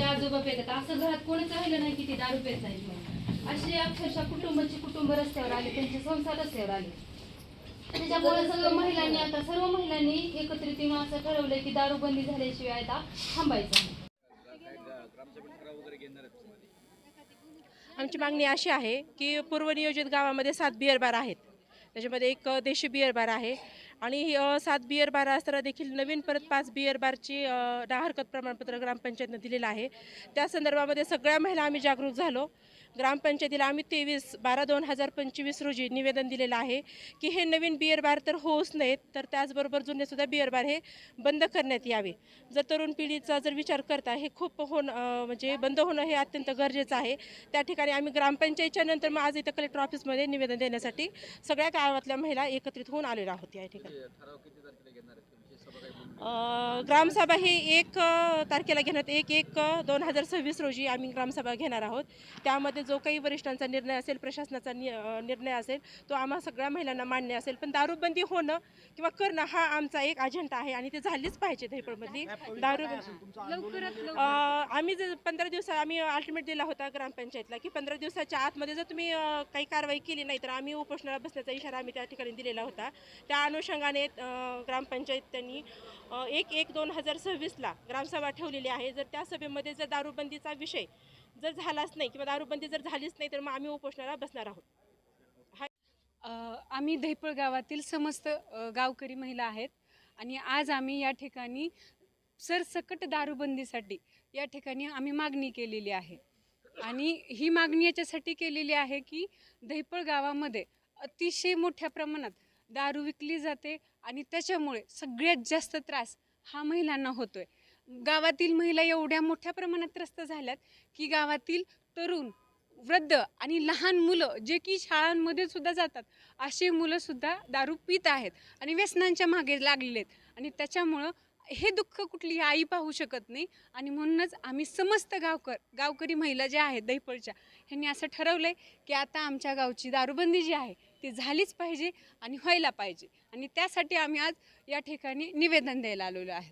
आजोबा पेतात, असं घरात कोणीच राहिलं नाही की ते दारू पेत नाहीत म्हणून. असे अक्षरशः कुटुंब रस्त्यावर आले, त्यांचे संसार रस्त्यावर आले. त्याच्यामुळे सर्व महिलांनी एकत्रित येऊन असं ठरवलंय की दारूबंदी झाल्याशिवाय आता थांबायचं आहे. आमची मागणी अशी आहे की पूर्वनियोजित गावामध्ये 7 बिअर बार आहेत. त्याच्यामध्ये एक देशी बिअर बार आहे आणि 7 बिअर बार असताना देखील नवीन परत 5 बिअर बारची हरकत प्रमाणपत्र ग्रामपंचायतनं दिलेलं आहे. त्या संदर्भामध्ये सगळ्या महिला आम्ही जागरूक झालो. ग्रामपंचायतीला आम्ही 23/12/2025 रोजी निवेदन दिलेलं आहे की हे नवीन बिअर बार तर होऊच नयेत, तर त्याचबरोबर जुनेसुद्धा बिअर बार हे बंद करण्यात यावे. जर तरुण पिढीचा जर विचार करता हे खूप म्हणजे बंद होणं हे अत्यंत गरजेचं आहे. त्या ठिकाणी आम्ही ग्रामपंचायतच्या नंतर मग आज इथं कलेक्टर ऑफिसमध्ये निवेदन देण्यासाठी सगळ्या गावातल्या महिला एकत्रित होऊन आलेल्या आहोत या ठिकाणी. ग्रामसभा ही 1 तारखेला घेण्यात 1/1/2026 रोजी आम्ही ग्रामसभा घेणार आहोत. त्यामध्ये जो काही वरिष्ठांचा निर्णय असेल, प्रशासनाचा निर्णय असेल, तो आम्हा सगळ्या महिलांना मान्य असेल. पण दारूबंदी होणं किंवा करणं हा आमचा एक अजेंडा आहे आणि ते झालीच पाहिजे. धैपळमधली आम्ही जर 15 दिवस आम्ही अल्टिमेट दिला होता ग्रामपंचायतला की 15 दिवसाच्या आतमध्ये जर तुम्ही काही कारवाई केली नाही तर आम्ही उपोषणाला बसण्याचा इशारा आम्ही त्या ठिकाणी दिलेला होता. त्या अनुषंगाने ग्रामपंचायत त्यांनी 1/1/2026ला ग्रामसभा ठेवलेली आहे. जर त्या सभेमध्ये जर दारूबंदीचा विषय जर झालाच नाही किंवा दारूबंदी जर झालीच नाही तर मग आम्ही उपोषणाला बसणार आहोत. आम्ही धैपळ गावातील समस्त गावकरी महिला आहेत आणि आज आम्ही या ठिकाणी सरसकट दारूबंदीसाठी या ठिकाणी आम्ही मागणी केलेली आहे. आणि ही मागणी याच्यासाठी केलेली आहे की धैपळ गावामध्ये अतिशय मोठ्या प्रमाणात दारू विकली जाते आणि त्याच्यामुळे सगळ्यात जास्त त्रास हा महिलांना होतोय. गावातील महिला एवढ्या मोठ्या प्रमाणात त्रस्त झाल्यात की गावातील तरुण, वृद्ध आणि लहान मुलं जे की शाळांमध्ये सुद्धा जातात अशी मुलंसुद्धा दारू पित आहेत आणि व्यसनांच्या मागे लागलेले आहेत. आणि त्याच्यामुळं हे दुःख कुठलीही आई पाहू शकत नाही. आणि म्हणूनच आम्ही समस्त गावकरी महिला ज्या आहेत धैपळच्या, ह्यांनी असं ठरवलं आहे की आता आमच्या गावची दारूबंदी जी आहे ती झालीच पाहिजे आणि व्हायला पाहिजे. आणि त्यासाठी आम्ही आज या ठिकाणी निवेदन द्यायला आलेलो आहे.